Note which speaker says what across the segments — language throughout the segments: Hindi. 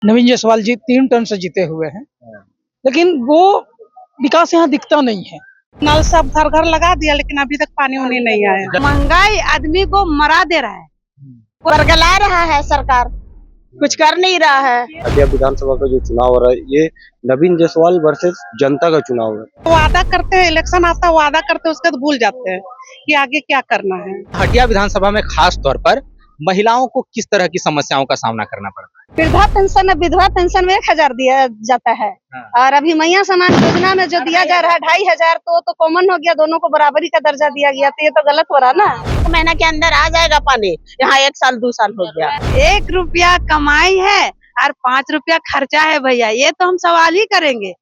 Speaker 1: नवीन जायसवाल जी 3 टर्म से जीते हुए हैं, लेकिन वो विकास यहाँ दिखता नहीं है।
Speaker 2: नल सब घर घर लगा दिया लेकिन अभी तक पानी उनी नहीं आया। महंगाई आदमी को मरा दे रहा है,
Speaker 3: बरगला रहा है सरकार, कुछ कर नहीं रहा है।
Speaker 4: हटिया विधानसभा का जो चुनाव हो रहा है ये नवीन जायसवाल वर्सेस जनता का चुनाव है।
Speaker 2: वादा करते हैं, इलेक्शन आता है वादा करते हैं, उसके बाद भूल जाते हैं कि आगे क्या करना है।
Speaker 5: हटिया विधानसभा में खास तौर पर महिलाओं को किस तरह की समस्याओं का सामना करना पड़ता है?
Speaker 3: विधवा पेंशन में 1,000 दिया जाता है। और अभी मैया समाज योजना में जो दिया जा रहा है 2,500, तो कॉमन हो गया, दोनों को बराबरी का दर्जा दिया गया, तो ये तो गलत हो रहा ना।
Speaker 6: तो महीना के अंदर आ जाएगा पानी, यहाँ 1 साल 2 साल हो गया।
Speaker 2: 1 रुपया कमाई है और 5 रुपया खर्चा है भैया, ये तो हम सवाल ही करेंगे।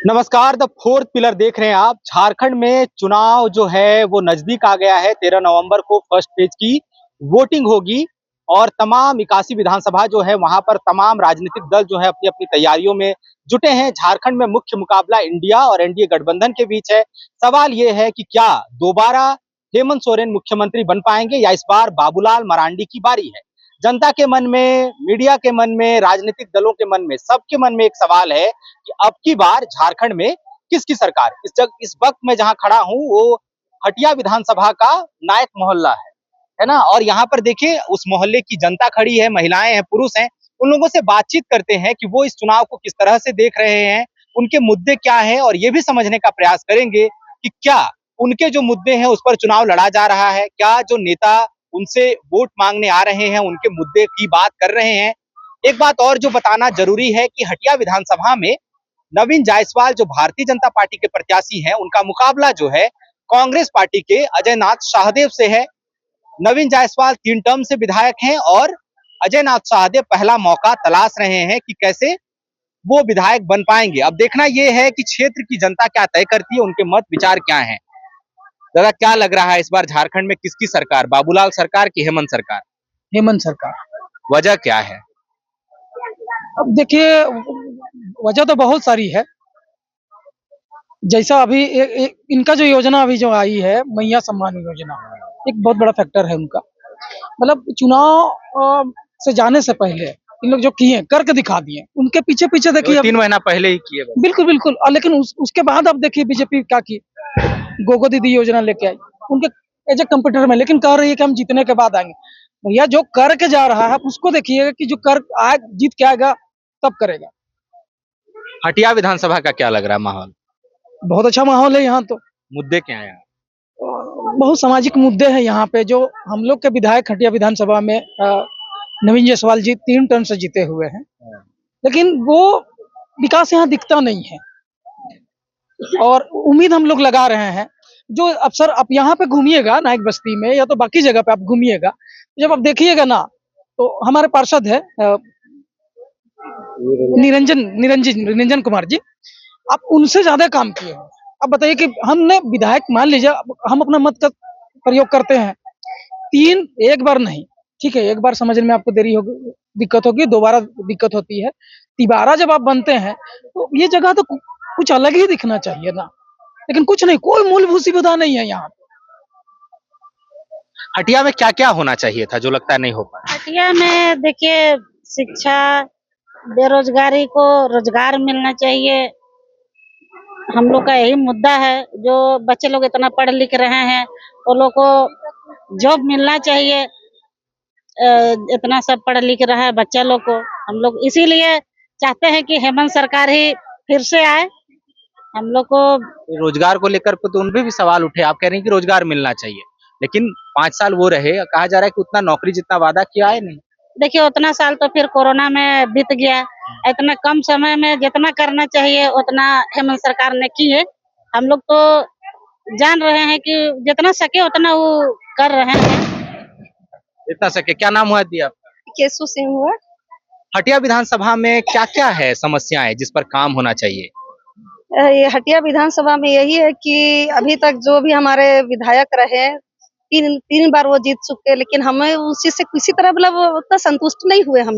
Speaker 5: नमस्कार, द फोर्थ पिलर देख रहे हैं आप। झारखंड में चुनाव जो है वो नजदीक आ गया है। 13 नवंबर को फर्स्ट फेज की वोटिंग होगी और तमाम 81 विधानसभा जो है वहां पर तमाम राजनीतिक दल जो है अपनी अपनी तैयारियों में जुटे हैं। झारखंड में मुख्य मुकाबला इंडिया और एनडीए गठबंधन के बीच है। सवाल ये है कि क्या दोबारा हेमंत सोरेन मुख्यमंत्री बन पाएंगे या इस बार बाबूलाल मरांडी की बारी है। जनता के मन में, मीडिया के मन में, राजनीतिक दलों के मन में, सबके मन में एक सवाल है कि अब की बार झारखंड में किसकी सरकार। इस वक्त मैं जहां खड़ा हूं वो हटिया विधानसभा का नायक मोहल्ला है ना। और यहाँ पर देखिए उस मोहल्ले की जनता खड़ी है, महिलाएं हैं, पुरुष हैं। उन लोगों से बातचीत करते हैं कि वो इस चुनाव को किस तरह से देख रहे हैं, उनके मुद्दे क्या हैं, और ये भी समझने का प्रयास करेंगे कि क्या उनके जो मुद्दे हैं उस पर चुनाव लड़ा जा रहा है, क्या जो नेता उनसे वोट मांगने आ रहे हैं उनके मुद्दे की बात कर रहे हैं। एक बात और जो बताना जरूरी है कि हटिया विधानसभा में नवीन जायसवाल जो भारतीय जनता पार्टी के प्रत्याशी हैं, उनका मुकाबला जो है कांग्रेस पार्टी के अजय नाथ शाहदेव से है। नवीन जायसवाल 3 टर्म से विधायक हैं और अजय नाथ शाहदेव पहला मौका तलाश रहे हैं कि कैसे वो विधायक बन पाएंगे। अब देखना यह है कि क्षेत्र की जनता क्या तय करती है, उनके मत विचार क्या हैं। दादा, क्या लग रहा है इस बार झारखंड में किसकी सरकार, बाबूलाल सरकार की हेमंत सरकार?
Speaker 1: हेमंत सरकार।
Speaker 5: वजह क्या है?
Speaker 1: अब देखिए, वजह तो बहुत सारी है। जैसा अभी इनका जो योजना अभी जो आई है, मैया सम्मान योजना, एक बहुत बड़ा फैक्टर है उनका। मतलब चुनाव से जाने से पहले इन लोग जो किए करके दिखा दिए, उनके पीछे पीछे देखिए
Speaker 5: 3 महीना पहले ही किए।
Speaker 1: बिल्कुल बिल्कुल। लेकिन उसके बाद अब देखिए बीजेपी क्या की, गोगो दीदी योजना लेके आई उनके एज ए कंप्यूटर में, लेकिन कह रही है कि हम जीतने के बाद आएंगे। भैया जो करके जा रहा है उसको देखिएगा कि जो कर जीत के आएगा तब करेगा।
Speaker 5: हटिया विधानसभा का क्या लग रहा है माहौल?
Speaker 1: बहुत अच्छा माहौल है यहाँ। तो
Speaker 5: मुद्दे क्या है?
Speaker 1: बहुत सामाजिक मुद्दे हैं यहाँ पे। जो हम लोग के विधायक हटिया विधानसभा में नवीन जायसवाल जी 3 टर्म से जीते हुए हैं, लेकिन वो विकास यहाँ दिखता नहीं है। और उम्मीद हम लोग लगा रहे हैं, जो अफसर आप यहाँ पे घूमिएगा नायक बस्ती में या तो बाकी जगह पे आप घूमिएगा, जब आप देखिएगा ना, तो हमारे पार्षद है निरंजन कुमार जी, आप उनसे ज्यादा काम किए हैं। अब बताइए कि हमने विधायक, मान लीजिए हम अपना मत का प्रयोग करते हैं, 1 बार नहीं, ठीक है, 1 बार समझने में आपको देरी होगी, दिक्कत होगी, 2 बार दिक्कत होती है, 3बारा जब आप बनते हैं तो ये जगह तो कुछ अलग ही दिखना चाहिए ना। लेकिन कुछ नहीं, कोई मूलभूत सुविधा नहीं है यहाँ।
Speaker 5: हटिया में क्या क्या होना चाहिए था जो लगता है नहीं हो पाया?
Speaker 6: हटिया में देखिए, शिक्षा, बेरोजगारी को रोजगार मिलना चाहिए। हम लोग का यही मुद्दा है। जो बच्चे लोग इतना पढ़ लिख रहे हैं वो लोग को जॉब मिलना चाहिए। इतना सब पढ़ लिख रहा है बच्चा लोग को, हम लोग इसीलिए चाहते हैं कि हेमंत सरकार ही फिर से आए। हम लोग को
Speaker 5: रोजगार को लेकर तो उन पे भी सवाल उठे। आप कह रहे हैं कि रोजगार मिलना चाहिए, लेकिन 5 साल वो रहे, कहा जा रहा है कि उतना नौकरी जितना वादा किया है नहीं।
Speaker 6: देखिए, उतना साल तो फिर कोरोना में बीत गया। इतना कम समय में जितना करना चाहिए उतना हेमंत सरकार ने की है। हम लोग तो जान रहे हैं कि जितना सके उतना वो कर रहे हैं।
Speaker 5: इतना सके। क्या नाम हुआ दिया?
Speaker 3: केसु सिंह हुआ।
Speaker 5: हटिया विधानसभा में क्या क्या है समस्याएं जिस पर काम होना चाहिए?
Speaker 3: ये हटिया विधानसभा में यही है कि अभी तक जो भी हमारे विधायक रहे, 3 बार वो जीत चुके, लेकिन हमें उसी से किसी तरह मतलब उतना संतुष्ट नहीं हुए। हम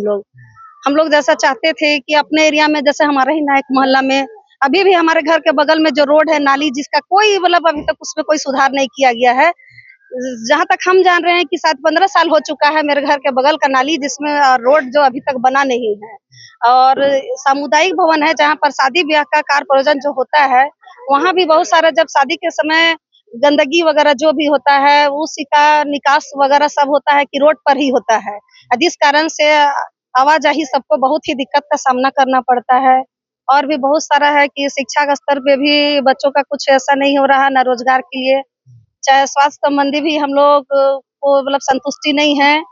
Speaker 3: लोग जैसा चाहते थे कि अपने एरिया में, जैसे हमारे ही नायक मोहल्ला में अभी भी हमारे घर के बगल में जो रोड है, नाली, जिसका कोई मतलब अभी तक उसमें कोई सुधार नहीं किया गया है। जहाँ तक हम जान रहे हैं कि 7-15 साल हो चुका है मेरे घर के बगल का नाली जिसमें रोड जो अभी तक बना नहीं है। और सामुदायिक भवन है जहाँ पर शादी ब्याह का कार्य प्रयोजन जो होता है, वहाँ भी बहुत सारा जब शादी के समय गंदगी वगैरह जो भी होता है उसी का निकास वगैरह सब होता है कि रोड पर ही होता है। जिस कारण से आवाजाही सबको बहुत ही दिक्कत का सामना करना पड़ता है। और भी बहुत सारा है कि शिक्षा के स्तर पे भी बच्चों का कुछ ऐसा नहीं हो रहा, न रोजगार के लिए, चाहे स्वास्थ्य संबंधी भी हम लोग को मतलब संतुष्टि नहीं है।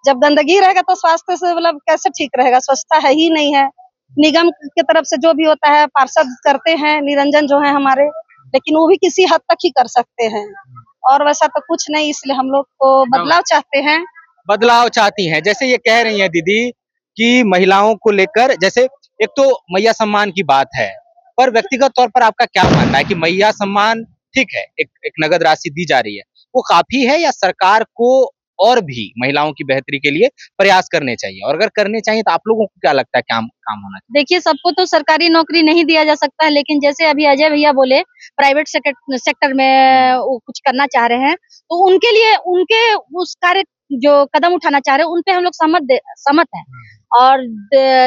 Speaker 3: जब गंदगी रहेगा तो स्वास्थ्य से मतलब कैसे ठीक रहेगा, स्वच्छता है ही नहीं है। निगम की तरफ से जो भी होता है पार्षद करते हैं, निरंजन जो है हमारे, लेकिन वो भी किसी हद तक ही कर सकते हैं और वैसा तो कुछ नहीं, इसलिए हम लोग को बदलाव चाहते हैं।
Speaker 5: बदलाव चाहती हैं, जैसे ये कह रही हैं दीदी कि महिलाओं को लेकर, जैसे एक तो मैया सम्मान की बात है, पर व्यक्तिगत तौर पर आपका क्या मानना है कि मैया सम्मान ठीक है, एक नगद राशि दी जा रही है, वो काफी है या सरकार को और भी महिलाओं की बेहतरी के लिए प्रयास करने चाहिए, और अगर करने चाहिए तो आप लोगों को क्या लगता है क्या काम होना चाहिए?
Speaker 7: देखिए, सबको तो सरकारी नौकरी नहीं दिया जा सकता है, लेकिन जैसे अभी अजय भैया बोले प्राइवेट सेक्टर में वो कुछ करना चाह रहे हैं, तो उनके लिए उनके उस कार्य जो कदम उठाना चाह रहे हैं उन पे हम लोग सहमत हैं और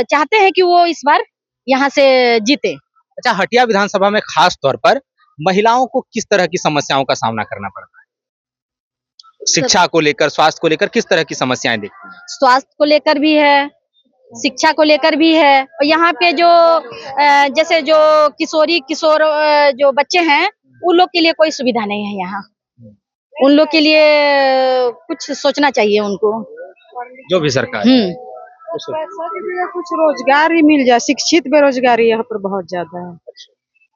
Speaker 7: चाहते हैं कि वो इस बार यहाँ से जीते।
Speaker 5: अच्छा, हटिया विधानसभा में खास तौर पर महिलाओं को किस तरह की समस्याओं का सामना करना पड़ता है? शिक्षा को लेकर, स्वास्थ्य को लेकर किस तरह की समस्याएं देखती हैं?
Speaker 7: स्वास्थ्य को लेकर भी है, शिक्षा को लेकर भी है, और यहाँ पे जो जैसे जो किशोर जो बच्चे हैं उन लोग के लिए कोई सुविधा नहीं है यहाँ। उन लोग के लिए कुछ सोचना चाहिए उनको,
Speaker 5: जो भी सरकार
Speaker 2: पैसा के लिए कुछ रोजगार ही मिल जाए। शिक्षित बेरोजगारी यहाँ पर बहुत ज्यादा है।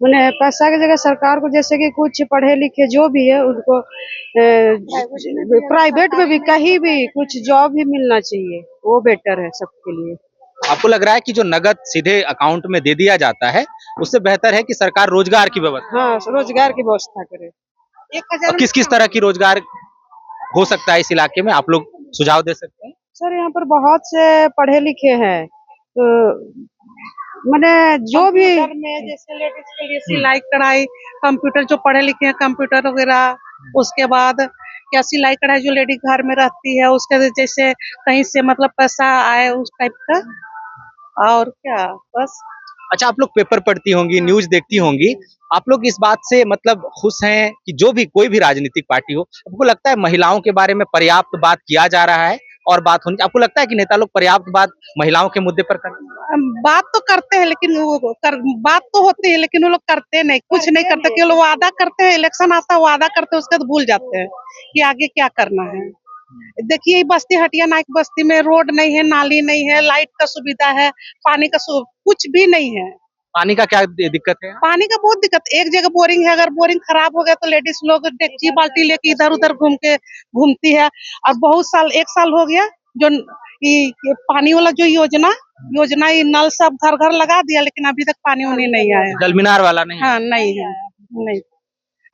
Speaker 2: मैंने पैसा की जगह सरकार को जैसे कि कुछ पढ़े लिखे जो भी है उनको प्राइवेट में भी कहीं भी कुछ जॉब ही मिलना चाहिए, वो बेटर है सबके लिए।
Speaker 5: आपको लग रहा है कि जो नगद सीधे अकाउंट में दे दिया जाता है उससे बेहतर है कि सरकार रोजगार की व्यवस्था,
Speaker 2: हाँ, रोजगार की व्यवस्था करे। 1000
Speaker 5: किस किस तरह की रोजगार हो सकता है इस इलाके में, आप लोग सुझाव दे सकते हैं?
Speaker 2: सर यहाँ पर बहुत से पढ़े लिखे हैं, तो मैंने जो भी में जैसे लेडीज के लिए सिलाई कढ़ाई, कंप्यूटर जो पढ़े लिखे हैं कंप्यूटर वगैरह, उसके बाद क्या सिलाई कढ़ाई जो लेडी घर में रहती है उसके जैसे कहीं से मतलब पैसा आए उस टाइप का, और क्या बस।
Speaker 5: अच्छा, आप लोग पेपर पढ़ती होंगी, न्यूज देखती होंगी, आप लोग इस बात से मतलब खुश हैं कि जो भी कोई भी राजनीतिक पार्टी हो, आपको लगता है महिलाओं के बारे में पर्याप्त बात किया जा रहा है और बात होनी, आपको लगता है कि नेता लोग पर्याप्त बात महिलाओं के मुद्दे पर करते हैं?
Speaker 2: बात तो करते हैं लेकिन बात तो होती है लेकिन वो लोग करते नहीं, कुछ नहीं करते, केवल वादा करते हैं, इलेक्शन आता है वादा करते हैं, उसके बाद भूल जाते हैं कि आगे क्या करना है। देखिए बस्ती हटिया नायक बस्ती में रोड नहीं है, नाली नहीं है, लाइट का सुविधा है, पानी का कुछ भी नहीं है।
Speaker 5: पानी का क्या दिक्कत है?
Speaker 2: पानी का बहुत दिक्कत, एक जगह बोरिंग है, अगर बोरिंग खराब हो गया तो लेडीज लोग डेक्ची बाल्टी लेके इधर उधर घूमती है। और बहुत साल, 1 साल हो गया जो ये पानी वाला जो योजना ये नल सब घर घर लगा दिया, लेकिन अभी तक पानी उन्हें नहीं आया।
Speaker 5: जल मीनार वाला नहीं?
Speaker 2: हाँ, नहीं है, नहीं।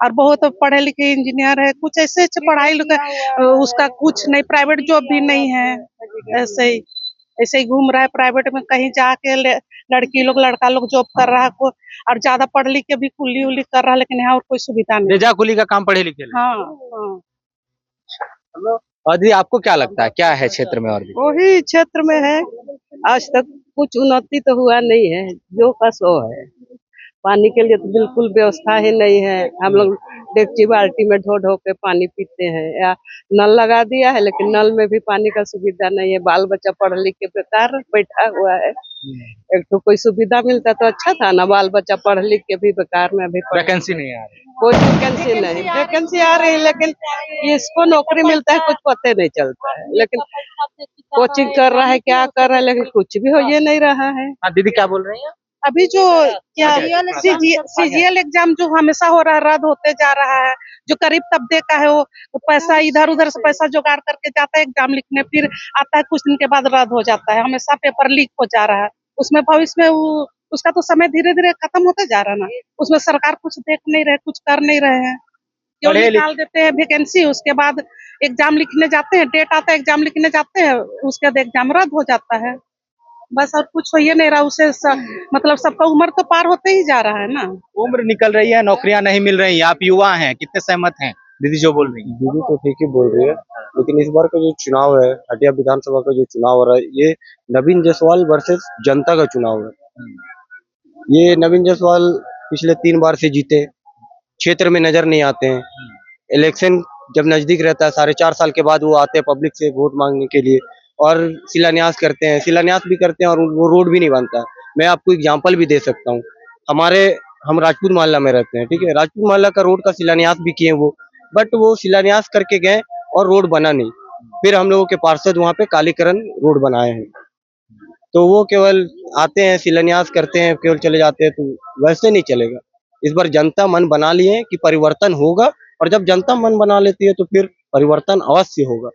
Speaker 2: और बहुत पढ़े लिखे इंजीनियर है, कुछ ऐसे पढ़ाई उसका कुछ नहीं, प्राइवेट जॉब भी नहीं है, ऐसे ही घूम रहा है प्राइवेट में, कहीं जाके लड़की लोग लड़का लोग जॉब कर रहा है, और ज्यादा पढ़ लिख के भी कुली उली कर रहा है, लेकिन यहाँ और कोई सुविधा नहीं।
Speaker 5: रेजा कुली का काम पढ़े लिखे?
Speaker 2: हाँ।
Speaker 5: और दी आपको क्या लगता है क्या है क्षेत्र में? और भी
Speaker 2: वही क्षेत्र में है, आज तक कुछ उन्नति तो हुआ नहीं है, जो का सो है। पानी के लिए तो बिल्कुल व्यवस्था ही नहीं है, हम लोग डेक्ची बाल्टी में ढो ढो के पानी पीते हैं, या नल लगा दिया है लेकिन नल में भी पानी का सुविधा नहीं है। बाल बच्चा पढ़ लिख के बेकार बैठा हुआ है, एक तो कोई सुविधा मिलता तो अच्छा था ना, बाल बच्चा पढ़ लिख के भी बेकार में अभी
Speaker 5: वैकेंसी नहीं आ रही?
Speaker 2: कोई वैकेंसी नहीं, वैकेंसी आ रही है लेकिन इसको नौकरी मिलता है कुछ पता नहीं चलता है, लेकिन कोचिंग कर रहा है, क्या कर रहा है, लेकिन कुछ भी हो ये नहीं रहा है।
Speaker 5: हाँ दीदी क्या बोल रही हैं?
Speaker 2: अभी जो क्या CGL एग्जाम जो हमेशा हो रहा है, रद्द होते जा रहा है, जो करीब तबके का है वो पैसा इधर उधर से पैसा जुगाड़ करके जाता है एग्जाम लिखने, फिर आता है कुछ दिन के बाद रद्द हो जाता है, हमेशा पेपर लीक हो जा रहा है। उसमें भविष्य में उसका तो समय धीरे धीरे खत्म होते जा रहा है ना, उसमें सरकार कुछ देख नहीं रहे, कुछ कर नहीं रहे हैं, क्यों निकाल देते हैं वैकेंसी, उसके बाद एग्जाम लिखने जाते हैं, डेट आता है एग्जाम लिखने जाते हैं, उसके बाद एग्जाम रद्द हो जाता है, बस और कुछ हो ये नहीं रहा। उसे मतलब सबका उम्र तो पार होते ही जा रहा है ना,
Speaker 5: उम्र निकल रही है, नौकरियां नहीं मिल रही, आप युवा हैं, कितने सहमत हैं दीदी जो बोल रही है।
Speaker 4: दीदी तो ठीक ही बोल रही है, लेकिन इस बार का जो चुनाव है, हटिया विधानसभा का जो चुनाव हो रहा है, ये नवीन जायसवाल वर्सेस जनता का चुनाव है। ये नवीन जायसवाल पिछले 3 बार से जीते, क्षेत्र में नजर नहीं आते हैं। इलेक्शन जब नजदीक रहता है, 4.5 साल के बाद वो आते हैं पब्लिक से वोट मांगने के लिए और शिलान्यास करते हैं, शिलान्यास भी करते हैं और वो रोड भी नहीं बनता है। मैं आपको एग्जाम्पल भी दे सकता हूँ। हम राजपूत मोहल्ला में रहते हैं, ठीक है, राजपूत मोहल्ला का रोड का शिलान्यास भी किए वो, बट वो शिलान्यास करके गए और रोड बना नहीं। फिर हम लोगों के पार्षद वहाँ पे कालीकरण रोड बनाए हैं, तो वो केवल आते हैं, शिलान्यास करते हैं, केवल चले जाते हैं, तो वैसे नहीं चलेगा। इस बार जनता मन बना लिए कि परिवर्तन होगा, और जब जनता मन बना लेती है तो फिर परिवर्तन अवश्य होगा।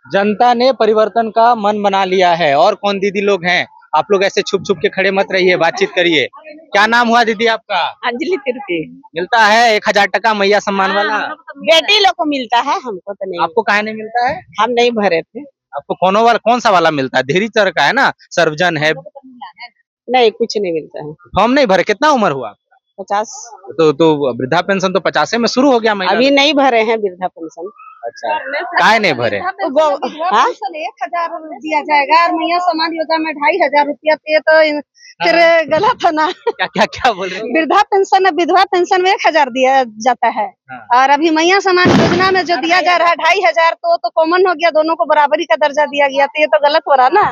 Speaker 5: जनता ने परिवर्तन का मन बना लिया है। और कौन दीदी लोग हैं? आप लोग ऐसे छुप छुप के खड़े मत रहिए, बातचीत करिए। क्या नाम हुआ दीदी आपका?
Speaker 8: अंजलि तिर्की।
Speaker 5: मिलता है 1000 टका मैया सम्मान वाला?
Speaker 8: बेटी लोग को मिलता है, हमको तो नहीं।
Speaker 5: आपको काहे नहीं मिलता है?
Speaker 8: हम नहीं भरे थे।
Speaker 5: आपको कौन सा वाला मिलता है? धीरी तर का है ना, सर्वजन है।
Speaker 8: नहीं, कुछ नहीं मिलता है।
Speaker 5: फॉर्म नहीं भरे? कितना उम्र हुआ?
Speaker 8: 50।
Speaker 5: तो वृद्धा पेंशन तो 50 में शुरू हो गया महिला।
Speaker 8: अभी नहीं भरे हैं वृद्धा पेंशन।
Speaker 5: अच्छा, काहे नहीं भरे?
Speaker 3: हाँ? 1,000 दिया जाएगा और मैया समाज योजना में 2,500 रुपया दिए तो फिर गलत है ना।
Speaker 5: क्या बोल रहे हैं?
Speaker 3: वृद्धा पेंशन विधवा पेंशन में 1,000 दिया जाता है और अभी मैया समाज योजना में जो दिया जा रहा है 2,500 तो कॉमन हो गया, दोनों को बराबरी का दर्जा दिया गया, तो ये तो गलत हो रहा ना।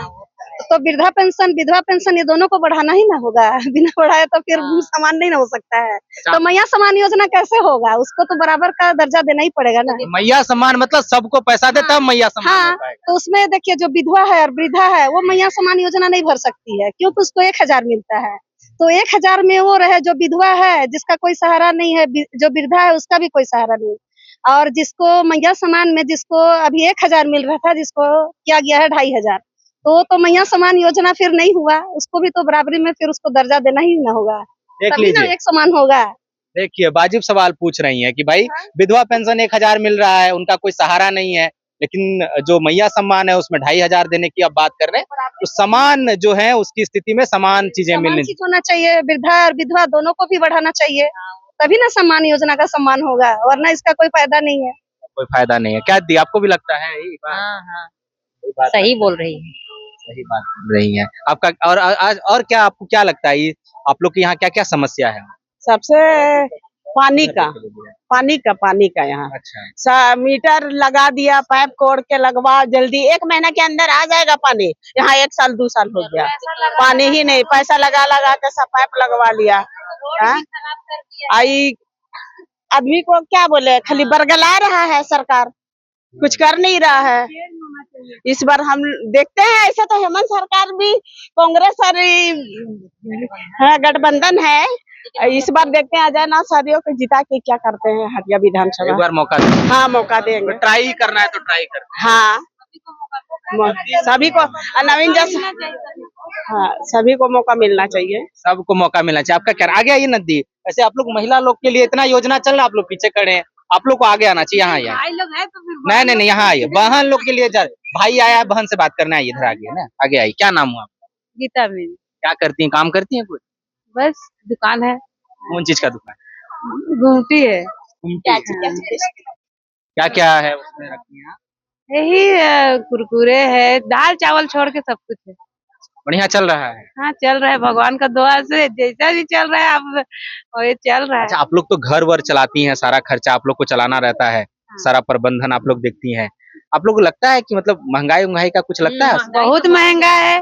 Speaker 3: तो वृद्धा पेंशन विधवा पेंशन ये दोनों को बढ़ाना ही ना होगा, बिना बढ़ाए तो फिर समान नहीं ना हो सकता है। तो मैया समान योजना कैसे होगा? उसको तो बराबर का दर्जा देना ही पड़ेगा ना।
Speaker 5: मैया सम्मान मतलब सबको पैसा दे तब मैया सम्मान
Speaker 3: हाँ,
Speaker 5: होता है।
Speaker 3: तो उसमें देखिए जो विधवा है और वृद्धा है वो मैया समान योजना नहीं भर सकती है, क्योंकि उसको 1,000 मिलता है। तो 1,000 में वो रहे जो विधवा है जिसका कोई सहारा नहीं है, जो वृद्धा है उसका भी कोई सहारा नहीं, और जिसको मैया समान में जिसको अभी 1,000 मिल रहा था, जिसको किया गया है 2,500, तो मैया समान योजना फिर नहीं हुआ, उसको भी तो बराबरी में फिर उसको दर्जा देना ही ना होगा,
Speaker 5: देख
Speaker 3: तभी ना
Speaker 5: लीजिए,
Speaker 3: एक समान होगा।
Speaker 5: देखिए वाजिब सवाल पूछ रही हैं कि भाई विधवा पेंशन 1,000 मिल रहा है, उनका कोई सहारा नहीं है, लेकिन जो मैया सम्मान है उसमें 2,500 देने की अब बात कर रहे हैं। तो समान जो है उसकी स्थिति में समान चीजें मिलनी
Speaker 3: चीज होना चाहिए, वृद्धा और विधवा दोनों को भी बढ़ाना चाहिए, तभी ना सम्मान योजना का सम्मान होगा, वरना इसका कोई फायदा नहीं है।
Speaker 5: कोई फायदा नहीं है। क्या दी आपको भी लगता है यही बात? यही बात
Speaker 6: सही बोल रही है।
Speaker 5: सही बात बोल रही है आपका। और आज और क्या आपको क्या लगता है ये आप लोग के यहाँ क्या क्या समस्या है?
Speaker 8: सबसे पानी का यहाँ।
Speaker 5: अच्छा,
Speaker 8: मीटर लगा दिया, पाइप कोड़ के लगवा, जल्दी 1 महीना के अंदर आ जाएगा पानी। यहाँ 1 साल 2 साल हो गया, पानी ही नहीं। पैसा लगा लगा के सब पाइप लगवा लिया। आई आदमी को क्या बोले, खाली बरगला रहा है सरकार, कुछ कर नहीं रहा है। इस बार हम देखते हैं, ऐसा तो हेमंत सरकार भी कांग्रेस और गठबंधन है। इस बार देखते हैं अजय नाथ सादियों को जिता के क्या करते हैं हटिया विधानसभा।
Speaker 5: एक बार मौका दें।
Speaker 8: हाँ, मौका देंगे।
Speaker 5: ट्राई ही करना है तो ट्राई करते हैं।
Speaker 8: हाँ, सभी को नवीन जैसा, हाँ, सभी को मौका मिलना चाहिए।
Speaker 5: सबको मौका मिलना चाहिए। आपका क्या आगे आइए नदी। ऐसे आप लोग महिला लोग के लिए इतना योजना चल रहा है, आप लोग पीछे खड़े हैं, आप लोग को आगे आना चाहिए। यहाँ आइए, नहीं यहाँ आइए। बहन लोग के लिए भाई आया है, बहन से बात करना है, इधर आगे ना, आगे आइए। क्या नाम हुआ?
Speaker 6: गीता मैम।
Speaker 5: क्या करती हैं, काम करती हैं? कुछ
Speaker 6: बस दुकान है,
Speaker 5: कौन चीज का दुकान?
Speaker 6: घूमती है।
Speaker 5: क्या क्या है उसमें रखी हैं?
Speaker 6: यही कुरकुरे है, दाल चावल छोड़ के सब कुछ है।
Speaker 5: बढ़िया चल रहा है।
Speaker 6: हाँ, चल रहा है, भगवान का दुआ से जैसा भी चल रहा है अब वही चल रहा है।
Speaker 5: अच्छा, आप लोग तो घर वर चलाती हैं, सारा खर्चा आप लोग को चलाना रहता है, सारा प्रबंधन आप लोग देखती हैं। आप लोग को लगता है कि मतलब महंगाई का कुछ लगता है?
Speaker 6: बहुत महंगा है।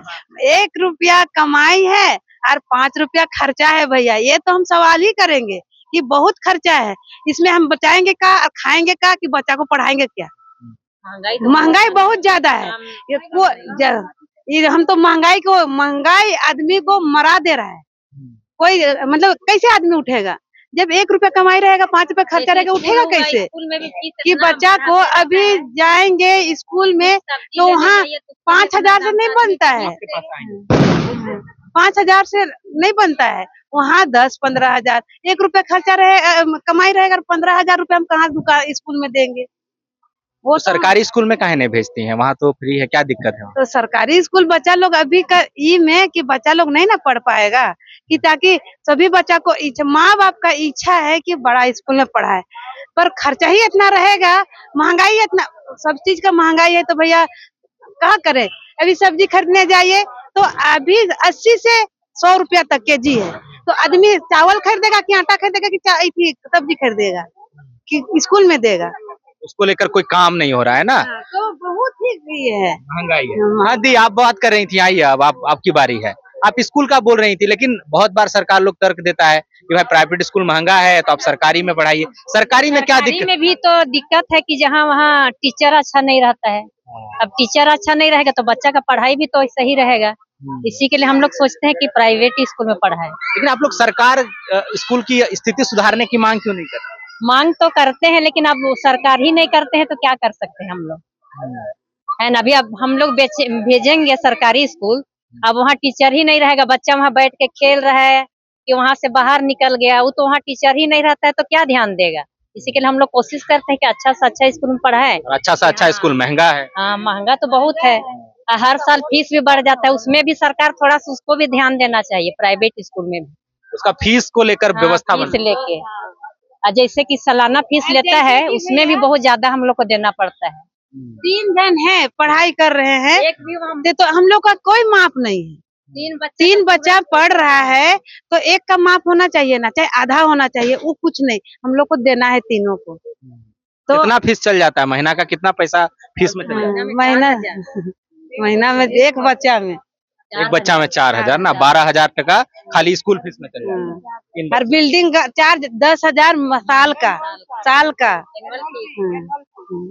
Speaker 6: 1 रुपया कमाई है और 5 रुपया खर्चा है भैया। ये तो हम सवाल ही करेंगे कि बहुत खर्चा है, इसमें हम बचाएंगे क्या और खाएंगे क्या कि बच्चा को पढ़ाएंगे क्या? महंगाई बहुत ज्यादा है। ये हम तो महंगाई आदमी को मरा दे रहा है। कोई मतलब कैसे आदमी उठेगा जब 1 रुपया कमाई रहेगा, 5 रुपया खर्चा रहेगा, उठेगा कैसे? कि बच्चा को अभी जाएंगे स्कूल में तो वहाँ 5,000 से नहीं बनता है, 5,000 से नहीं बनता है। वहाँ 10-15,000, 1 रुपया खर्चा रहे कमाई रहेगा, 15,000 रुपया हम कहाँ स्कूल में देंगे? वो
Speaker 5: तो सरकारी स्कूल में काहे नहीं भेजती हैं? वहाँ तो फ्री है, क्या दिक्कत है?
Speaker 6: तो सरकारी स्कूल बच्चा लोग अभी का में कि बच्चा लोग नहीं ना पढ़ पाएगा, कि ताकि सभी बच्चा को माँ बाप का इच्छा है कि बड़ा स्कूल में पढ़ाए,
Speaker 2: पर खर्चा ही इतना रहेगा, महंगाई इतना, सब चीज का महंगाई है तो भैया कहाँ करे। अभी सब्जी खरीदने जाइए तो अभी 80 से 100 रुपया तक केजी है, तो आदमी चावल खरीदेगा कि आटा खरीदेगा कि सब्जी खरीदेगा कि स्कूल में देगा।
Speaker 5: उसको लेकर कोई काम नहीं हो रहा है ना,
Speaker 2: तो बहुत ही ये है
Speaker 5: महंगाई है। हाँ दी, आप बात कर रही थी, आइए अब आपकी बारी है। आप स्कूल का बोल रही थी, लेकिन बहुत बार सरकार लोग तर्क देता है कि भाई प्राइवेट स्कूल महंगा है तो आप सरकारी में पढ़ाइए। सरकारी में क्या
Speaker 7: सरकारी
Speaker 5: दिक्कत?
Speaker 7: में भी तो दिक्कत है कि जहाँ वहाँ टीचर अच्छा नहीं रहता है। अब टीचर अच्छा नहीं रहेगा तो बच्चा का पढ़ाई भी तो सही रहेगा। इसी के लिए हम लोग सोचते हैं कि प्राइवेट स्कूल में पढ़ाए।
Speaker 5: लेकिन आप लोग सरकार स्कूल की स्थिति सुधारने की मांग क्यों नहीं करते?
Speaker 7: मांग तो करते हैं, लेकिन अब वो सरकार ही नहीं करते हैं तो क्या कर सकते हैं हम लोग, है ना। अभी अब हम लोग भेजेंगे सरकारी स्कूल, अब वहाँ टीचर ही नहीं रहेगा, बच्चा वहाँ बैठ के खेल रहा है कि वहाँ से बाहर निकल गया, वो तो वहाँ टीचर ही नहीं रहता है तो क्या ध्यान देगा। इसी के लिए हम लोग कोशिश करते हैं कि अच्छा से अच्छा स्कूल में पढ़ाए।
Speaker 5: अच्छा से अच्छा स्कूल महंगा है।
Speaker 7: हाँ, महंगा तो बहुत है, हर साल फीस भी बढ़ जाता है, उसमें भी सरकार थोड़ा सा उसको भी ध्यान देना चाहिए, प्राइवेट स्कूल में भी
Speaker 5: उसका फीस को लेकर व्यवस्था
Speaker 7: फीस लेके। जैसे कि सालाना फीस लेता है, उसमें भी बहुत ज्यादा हम लोग को देना पड़ता है।
Speaker 2: 3 जन है पढ़ाई कर रहे हैं,
Speaker 7: एक भी
Speaker 2: तो हम लोग का कोई माप नहीं है। 3 बच्चा पढ़ रहा है तो एक का माप होना चाहिए ना, चाहे आधा होना चाहिए, वो कुछ नहीं, हम लोग को देना है तीनों को।
Speaker 5: तो कितना फीस चल जाता है महीना का? कितना पैसा फीस में चल जाता है?
Speaker 2: महीना में एक बच्चा में
Speaker 5: एक बच्चा में 4,000 ना, 12,000 टका खाली स्कूल फीस में चल जाता है।
Speaker 2: हर बिल्डिंग का चार्ज 10,000 साल का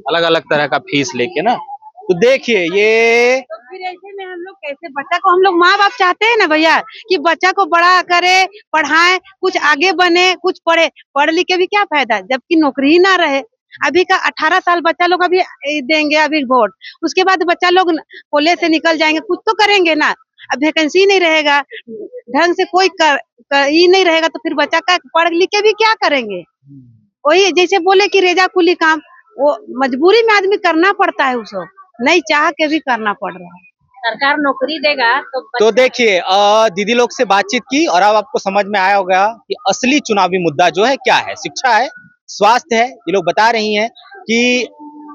Speaker 5: अलग अलग तरह का फीस लेके ना। तो देखिए ये
Speaker 2: तो फिर ऐसे में हम लोग कैसे बच्चा को, हम लोग माँ बाप चाहते हैं ना भैया कि बच्चा को बड़ा करे, पढ़ाए, कुछ आगे बने, कुछ पढ़े, पढ़ लिख के भी क्या फायदा जबकि नौकरी ही ना रहे। अभी का 18 साल बच्चा लोग अभी देंगे अभी वोट, उसके बाद बच्चा लोग कॉलेज से निकल जाएंगे, कुछ तो करेंगे ना। अब वैकेंसी नहीं रहेगा, ढंग से कोई ही नहीं रहेगा तो फिर बच्चा का पढ़ लिख के भी क्या करेंगे। वही जैसे बोले कि रेजा कुली काम, वो मजबूरी में आदमी करना पड़ता है, उसको नहीं चाह के भी करना पड़ रहा है।
Speaker 7: सरकार नौकरी देगा
Speaker 5: तो देखिए दीदी लोग से बातचीत की और अब आपको समझ में आया होगा कि असली चुनावी मुद्दा जो है क्या है। शिक्षा है, स्वास्थ्य है। ये लोग बता रही हैं कि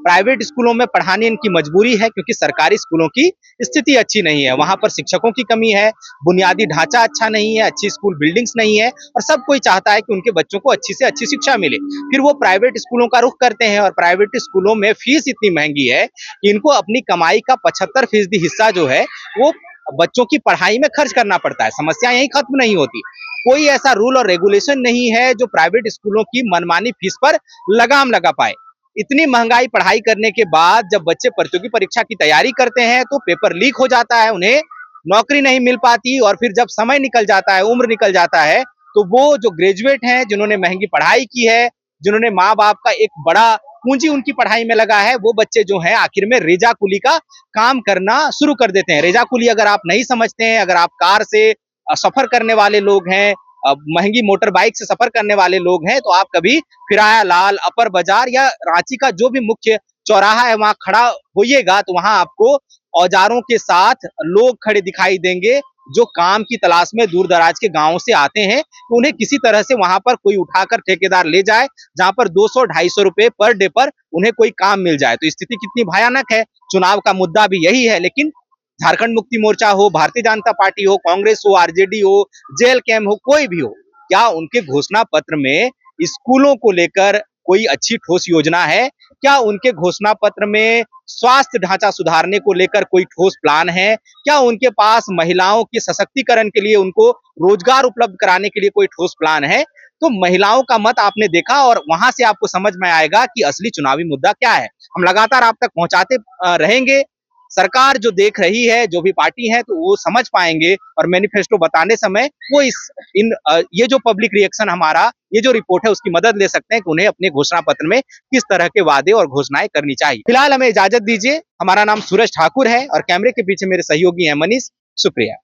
Speaker 5: प्राइवेट स्कूलों में पढ़ाने इनकी मजबूरी है क्योंकि सरकारी स्कूलों की स्थिति अच्छी नहीं है, वहां पर शिक्षकों की कमी है, बुनियादी ढांचा अच्छा नहीं है, अच्छी स्कूल बिल्डिंग्स नहीं है और सब कोई चाहता है कि उनके बच्चों को अच्छी से अच्छी शिक्षा मिले। फिर वो प्राइवेट स्कूलों का रुख करते हैं और प्राइवेट स्कूलों में फीस इतनी महंगी है कि इनको अपनी कमाई का 75% हिस्सा जो है वो बच्चों की पढ़ाई में खर्च करना पड़ता है। समस्या यही खत्म नहीं होती। कोई ऐसा रूल और रेगुलेशन नहीं है जो प्राइवेट स्कूलों की मनमानी फीस पर लगाम लगा पाए। इतनी महंगाई पढ़ाई करने के बाद जब बच्चे प्रतियोगी परीक्षा की तैयारी करते हैं तो पेपर लीक हो जाता है, उन्हें नौकरी नहीं मिल पाती और फिर जब समय निकल जाता है, उम्र निकल जाता है, तो वो जो ग्रेजुएट हैं, जिन्होंने महंगी पढ़ाई की है, जिन्होंने माँ बाप का एक बड़ा पूंजी उनकी पढ़ाई में लगा है, वो बच्चे जो हैं आखिर में रेजा कुली का काम करना शुरू कर देते हैं। रेजा कुली अगर आप नहीं समझते हैं, अगर आप कार से सफर करने वाले लोग हैं, महंगी मोटर बाइक से सफर करने वाले लोग हैं, तो आप कभी फिराया लाल, अपर बाजार या रांची का जो भी मुख्य चौराहा है वहां खड़ा होइएगा तो वहां आपको औजारों के साथ लोग खड़े दिखाई देंगे जो काम की तलाश में दूर दराज के गांवों से आते हैं। तो उन्हें किसी तरह से वहां पर कोई उठाकर ठेकेदार ले जाए जहां पर 200-250 रुपए पर डे पर उन्हें कोई काम मिल जाए। तो स्थिति कितनी भयानक है। चुनाव का मुद्दा भी यही है, लेकिन झारखंड मुक्ति मोर्चा हो, भारतीय जनता पार्टी हो, कांग्रेस हो, आरजेडी हो, जेल कैम हो, कोई भी हो, क्या उनके घोषणा पत्र में स्कूलों को लेकर कोई अच्छी ठोस योजना है? क्या उनके घोषणा पत्र में स्वास्थ्य ढांचा सुधारने को लेकर कोई ठोस प्लान है? क्या उनके पास महिलाओं के सशक्तिकरण के लिए, उनको रोजगार उपलब्ध कराने के लिए कोई ठोस प्लान है? तो महिलाओं का मत आपने देखा और वहां से आपको समझ में आएगा कि असली चुनावी मुद्दा क्या है। हम लगातार आप तक पहुंचाते रहेंगे। सरकार जो देख रही है, जो भी पार्टी है, तो वो समझ पाएंगे और मैनिफेस्टो बताने समय वो ये जो पब्लिक रिएक्शन हमारा, ये जो रिपोर्ट है, उसकी मदद ले सकते हैं कि उन्हें अपने घोषणा पत्र में किस तरह के वादे और घोषणाएं करनी चाहिए। फिलहाल हमें इजाजत दीजिए। हमारा नाम सूरज ठाकुर है और कैमरे के पीछे मेरे सहयोगी हैं मनीष। शुक्रिया।